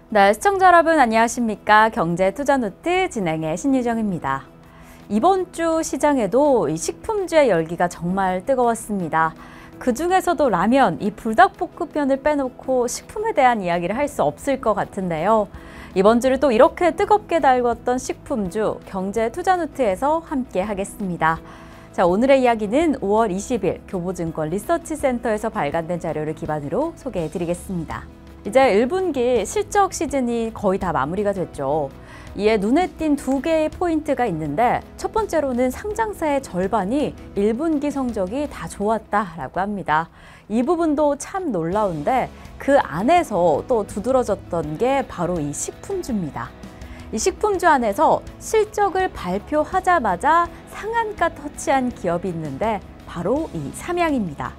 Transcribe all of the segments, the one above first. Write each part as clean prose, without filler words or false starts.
네, 시청자 여러분 안녕하십니까? 경제투자노트 진행의 신유정입니다. 이번 주 시장에도 이 식품주의 열기가 정말 뜨거웠습니다. 그중에서도 라면, 이 불닭볶음면을 빼놓고 식품에 대한 이야기를 할 수 없을 것 같은데요. 이번 주를 또 이렇게 뜨겁게 달궜던 식품주 경제투자노트에서 함께 하겠습니다. 자, 오늘의 이야기는 5월 20일 교보증권 리서치센터에서 발간된 자료를 기반으로 소개해드리겠습니다. 이제 1분기 실적 시즌이 거의 다 마무리가 됐죠. 이에 눈에 띈 두 개의 포인트가 있는데 첫 번째로는 상장사의 절반이 1분기 성적이 다 좋았다라고 합니다. 이 부분도 참 놀라운데 그 안에서 또 두드러졌던 게 바로 이 식품주입니다. 이 식품주 안에서 실적을 발표하자마자 상한가 터치한 기업이 있는데 바로 이 삼양입니다.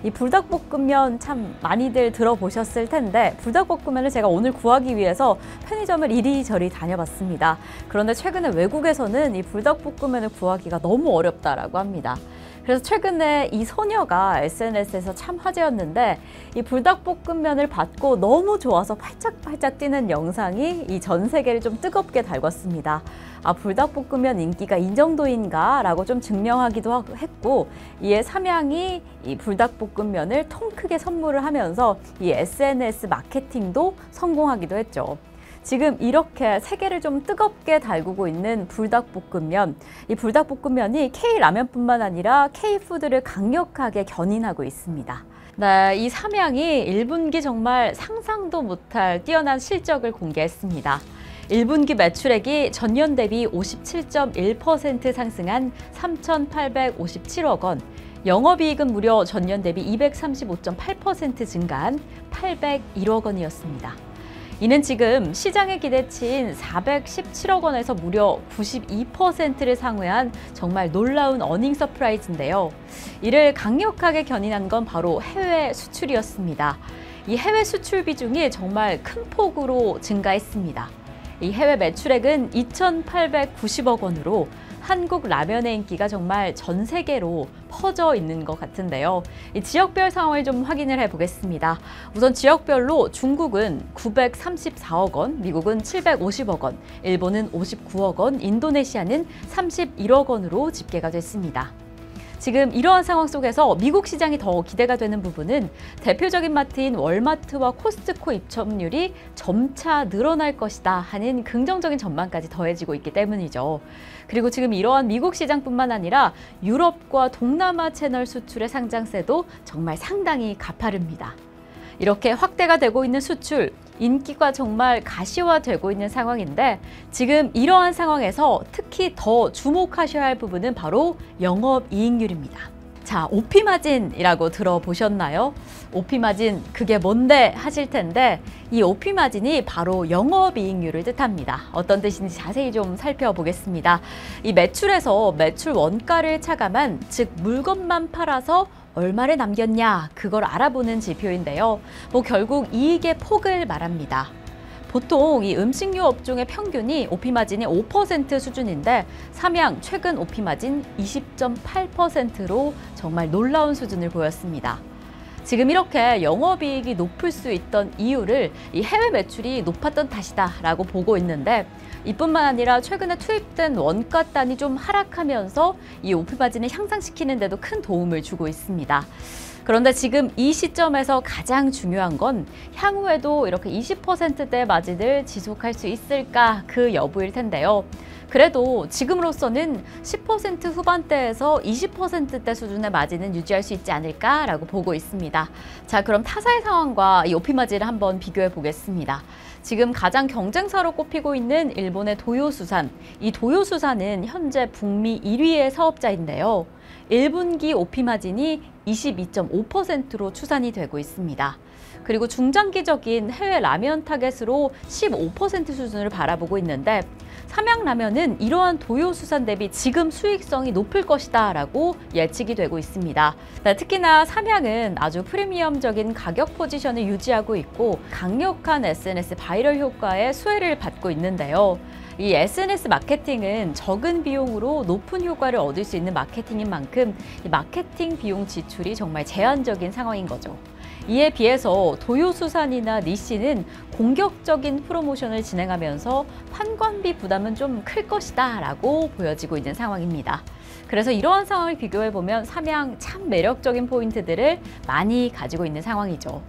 이 불닭볶음면 참 많이들 들어보셨을 텐데 불닭볶음면을 제가 오늘 구하기 위해서 편의점을 이리저리 다녀봤습니다. 그런데 최근에 외국에서는 이 불닭볶음면을 구하기가 너무 어렵다라고 합니다. 그래서 최근에 이 소녀가 SNS에서 참 화제였는데 이 불닭볶음면을 받고 너무 좋아서 팔짝팔짝 뛰는 영상이 이 전 세계를 좀 뜨겁게 달궜습니다. 아, 불닭볶음면 인기가 이 정도인가? 라고 좀 증명하기도 했고, 이에 삼양이 이 불닭볶음면을 통 크게 선물을 하면서 이 SNS 마케팅도 성공하기도 했죠. 지금 이렇게 세계를 좀 뜨겁게 달구고 있는 불닭볶음면, 이 불닭볶음면이 K라면뿐만 아니라 K푸드를 강력하게 견인하고 있습니다. 네, 이 삼양이 1분기 정말 상상도 못할 뛰어난 실적을 공개했습니다. 1분기 매출액이 전년 대비 57.1% 상승한 3,857억 원, 영업이익은 무려 전년 대비 235.8% 증가한 801억 원이었습니다. 이는 지금 시장의 기대치인 417억 원에서 무려 92%를 상회한 정말 놀라운 어닝 서프라이즈인데요. 이를 강력하게 견인한 건 바로 해외 수출이었습니다. 이 해외 수출 비중이 정말 큰 폭으로 증가했습니다. 이 해외 매출액은 2,890억 원으로 한국 라면의 인기가 정말 전 세계로 퍼져 있는 것 같은데요. 이 지역별 상황을 좀 확인을 해보겠습니다. 우선 지역별로 중국은 934억 원, 미국은 750억 원, 일본은 59억 원, 인도네시아는 31억 원으로 집계가 됐습니다. 지금 이러한 상황 속에서 미국 시장이 더 기대가 되는 부분은 대표적인 마트인 월마트와 코스트코 입점률이 점차 늘어날 것이다 하는 긍정적인 전망까지 더해지고 있기 때문이죠. 그리고 지금 이러한 미국 시장뿐만 아니라 유럽과 동남아 채널 수출의 상장세도 정말 상당히 가파릅니다. 이렇게 확대가 되고 있는 수출, 인기가 정말 가시화되고 있는 상황인데 지금 이러한 상황에서 특히 더 주목하셔야 할 부분은 바로 영업이익률입니다. 자, OP마진이라고 들어보셨나요? OP마진 그게 뭔데 하실 텐데 이 OP마진이 바로 영업이익률을 뜻합니다. 어떤 뜻인지 자세히 좀 살펴보겠습니다. 이 매출에서 매출 원가를 차감한, 즉 물건만 팔아서 얼마를 남겼냐, 그걸 알아보는 지표인데요. 결국 이익의 폭을 말합니다. 보통 이 음식료 업종의 평균이 OP마진이 5% 수준인데 삼양 최근 OP마진 20.8%로 정말 놀라운 수준을 보였습니다. 지금 이렇게 영업이익이 높을 수 있던 이유를 이 해외 매출이 높았던 탓이다라고 보고 있는데 이뿐만 아니라 최근에 투입된 원가단이 좀 하락하면서 이 OP마진을 향상시키는 데도 큰 도움을 주고 있습니다. 그런데 지금 이 시점에서 가장 중요한 건 향후에도 이렇게 20%대 마진을 지속할 수 있을까 그 여부일 텐데요. 그래도 지금으로서는 10% 후반대에서 20%대 수준의 마진은 유지할 수 있지 않을까라고 보고 있습니다. 자, 그럼 타사의 상황과 이 OP마진을 한번 비교해 보겠습니다. 지금 가장 경쟁사로 꼽히고 있는 일본의 도요수산, 이 도요수산은 현재 북미 1위의 사업자인데요. 1분기 OP마진이 22.5%로 추산이 되고 있습니다. 그리고 중장기적인 해외 라면 타겟으로 15% 수준을 바라보고 있는데 삼양라면은 이러한 도요수산 대비 지금 수익성이 높을 것이다 라고 예측이 되고 있습니다. 특히나 삼양은 아주 프리미엄적인 가격 포지션을 유지하고 있고 강력한 SNS 바이럴 효과에 수혜를 받고 있는데요. 이 SNS 마케팅은 적은 비용으로 높은 효과를 얻을 수 있는 마케팅인 만큼 이 마케팅 비용 지출이 정말 제한적인 상황인 거죠. 이에 비해서 도요수산이나 니신은 공격적인 프로모션을 진행하면서 판관비 부담은 좀 클 것이다 라고 보여지고 있는 상황입니다. 그래서 이러한 상황을 비교해보면 삼양 참 매력적인 포인트들을 많이 가지고 있는 상황이죠.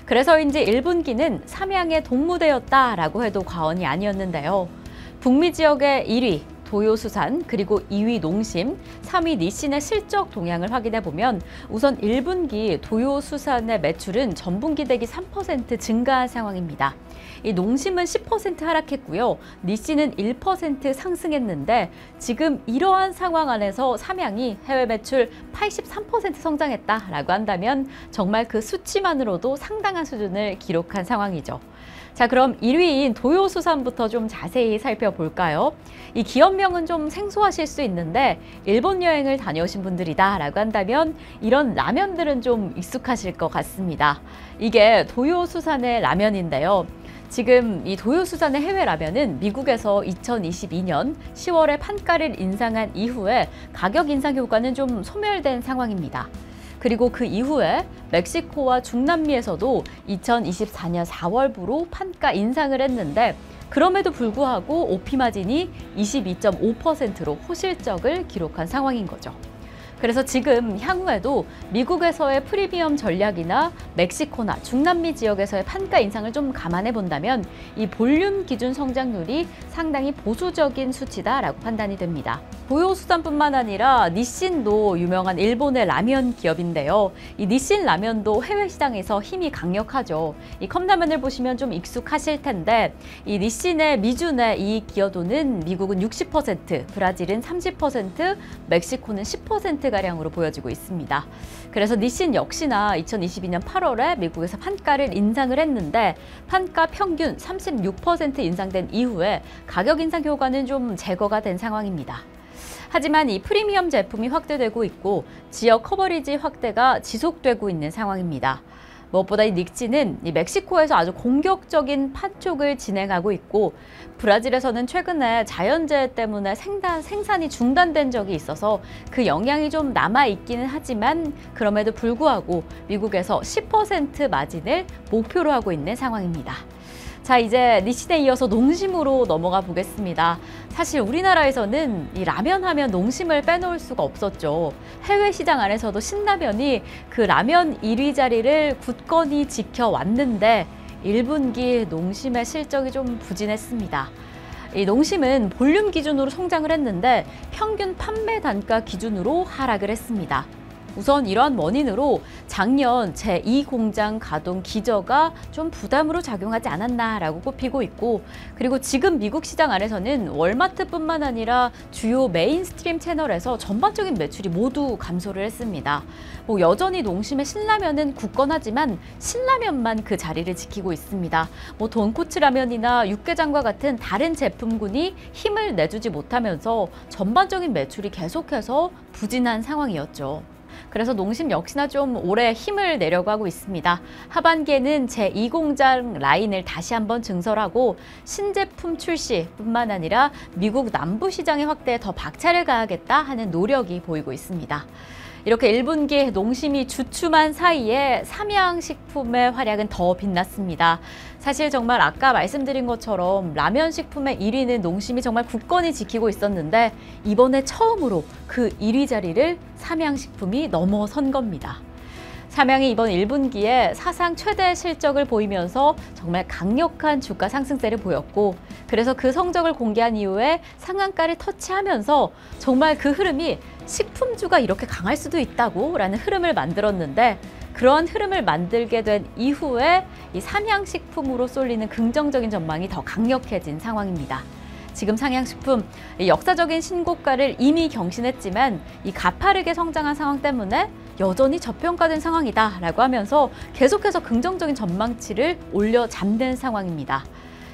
그래서인지 1분기는 삼양의 동무대였다라고 해도 과언이 아니었는데요. 북미 지역의 1위 도요수산, 그리고 2위 농심, 3위 니신의 실적 동향을 확인해 보면 우선 1분기 도요수산의 매출은 전분기 대비 3% 증가한 상황입니다. 이 농심은 10% 하락했고요. 니신은 1% 상승했는데 지금 이러한 상황 안에서 삼양이 해외 매출 83% 성장했다라고 한다면 정말 그 수치만으로도 상당한 수준을 기록한 상황이죠. 자, 그럼 1위인 도요수산부터 좀 자세히 살펴볼까요? 이 기업명은 좀 생소하실 수 있는데 일본 여행을 다녀오신 분들이다라고 한다면 이런 라면들은 좀 익숙하실 것 같습니다. 이게 도요수산의 라면인데요. 지금 이 도요수산의 해외 라면은 미국에서 2022년 10월에 판가를 인상한 이후에 가격 인상 효과는 좀 소멸된 상황입니다. 그리고 그 이후에 멕시코와 중남미에서도 2024년 4월부로 판가 인상을 했는데 그럼에도 불구하고 OP 마진이 22.5%로 호실적을 기록한 상황인 거죠. 그래서 지금 향후에도 미국에서의 프리미엄 전략이나 멕시코나 중남미 지역에서의 판가 인상을 좀 감안해 본다면 이 볼륨 기준 성장률이 상당히 보수적인 수치다라고 판단이 됩니다. 도요수산뿐만 아니라 니신도 유명한 일본의 라면 기업인데요. 이 니신 라면도 해외 시장에서 힘이 강력하죠. 이 컵라면을 보시면 좀 익숙하실 텐데 이 니신의 미준의 이익 기여도는 미국은 60%, 브라질은 30%, 멕시코는 10%가량으로 보여지고 있습니다. 그래서 니신 역시나 2022년 8월에 미국에서 판가를 인상을 했는데 판가 평균 36% 인상된 이후에 가격 인상 효과는 좀 제거가 된 상황입니다. 하지만 이 프리미엄 제품이 확대되고 있고 지역 커버리지 확대가 지속되고 있는 상황입니다. 무엇보다 이 닉지는 이 멕시코에서 아주 공격적인 판촉을 진행하고 있고 브라질에서는 최근에 자연재해 때문에 생산이 중단된 적이 있어서 그 영향이 좀 남아있기는 하지만 그럼에도 불구하고 미국에서 10% 마진을 목표로 하고 있는 상황입니다. 자, 이제 니신에 이어서 농심으로 넘어가 보겠습니다. 사실 우리나라에서는 이 라면 하면 농심을 빼놓을 수가 없었죠. 해외 시장 안에서도 신라면이 그 라면 1위 자리를 굳건히 지켜왔는데 1분기 농심의 실적이 좀 부진했습니다. 이 농심은 볼륨 기준으로 성장을 했는데 평균 판매 단가 기준으로 하락을 했습니다. 우선 이러한 원인으로 작년 제2공장 가동 기저가 좀 부담으로 작용하지 않았나라고 꼽히고 있고 그리고 지금 미국 시장 안에서는 월마트뿐만 아니라 주요 메인스트림 채널에서 전반적인 매출이 모두 감소를 했습니다. 여전히 농심의 신라면은 굳건하지만 신라면만 그 자리를 지키고 있습니다. 돈코츠 라면이나 육개장과 같은 다른 제품군이 힘을 내주지 못하면서 전반적인 매출이 계속해서 부진한 상황이었죠. 그래서 농심 역시나 좀 올해 힘을 내려고 하고 있습니다. 하반기에는 제2공장 라인을 다시 한번 증설하고 신제품 출시뿐만 아니라 미국 남부 시장의 확대에 더 박차를 가하겠다 하는 노력이 보이고 있습니다. 이렇게 1분기 농심이 주춤한 사이에 삼양식품의 활약은 더 빛났습니다. 사실 정말 아까 말씀드린 것처럼 라면 식품의 1위는 농심이 정말 굳건히 지키고 있었는데 이번에 처음으로 그 1위 자리를 삼양식품이 넘어선 겁니다. 삼양이 이번 1분기에 사상 최대 실적을 보이면서 정말 강력한 주가 상승세를 보였고 그래서 그 성적을 공개한 이후에 상한가를 터치하면서 정말 그 흐름이 식품주가 이렇게 강할 수도 있다고 라는 흐름을 만들었는데 그러한 흐름을 만들게 된 이후에 이 삼양식품으로 쏠리는 긍정적인 전망이 더 강력해진 상황입니다. 지금 삼양식품 역사적인 신고가를 이미 경신했지만 이 가파르게 성장한 상황 때문에 여전히 저평가된 상황이다라고 하면서 계속해서 긍정적인 전망치를 올려 잠든 상황입니다.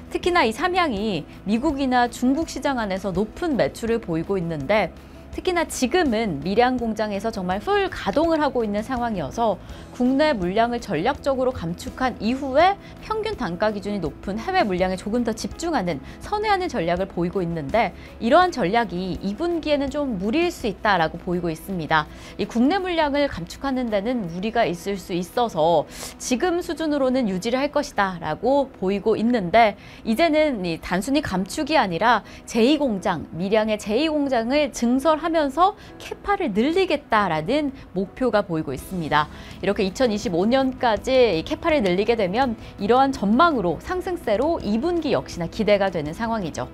특히나 이 삼양이 미국이나 중국 시장 안에서 높은 매출을 보이고 있는데 특히나 지금은 밀양 공장에서 정말 풀 가동을 하고 있는 상황이어서 국내 물량을 전략적으로 감축한 이후에 평균 단가 기준이 높은 해외 물량에 조금 더 집중하는, 선회하는 전략을 보이고 있는데, 이러한 전략이 2분기에는 좀 무리일 수 있다라고 보이고 있습니다. 이 국내 물량을 감축하는 데는 무리가 있을 수 있어서 지금 수준으로는 유지를 할 것이다 라고 보이고 있는데, 이제는 단순히 감축이 아니라 제2공장, 밀양의 제2공장을 증설하면서 캐파를 늘리겠다라는 목표가 보이고 있습니다. 이렇게 2025년까지 캐파를 늘리게 되면 이러한 전망으로 상승세로 2분기 역시나 기대가 되는 상황이죠.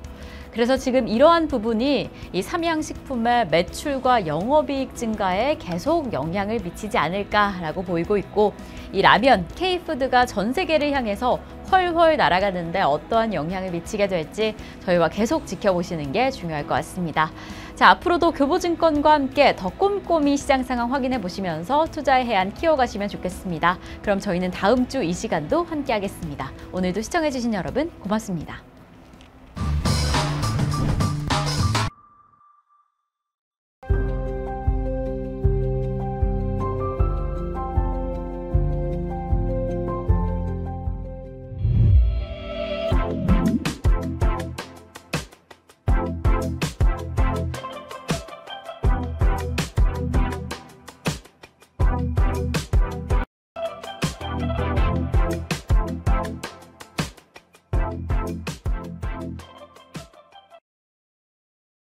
그래서 지금 이러한 부분이 이 삼양식품의 매출과 영업이익 증가에 계속 영향을 미치지 않을까라고 보이고 있고, 이 라면, K푸드가 전 세계를 향해서 훨훨 날아가는데 어떠한 영향을 미치게 될지 저희와 계속 지켜보시는 게 중요할 것 같습니다. 자, 앞으로도 교보증권과 함께 더 꼼꼼히 시장 상황 확인해 보시면서 투자의 해안 키워가시면 좋겠습니다. 그럼 저희는 다음 주 이 시간도 함께 하겠습니다. 오늘도 시청해주신 여러분 고맙습니다.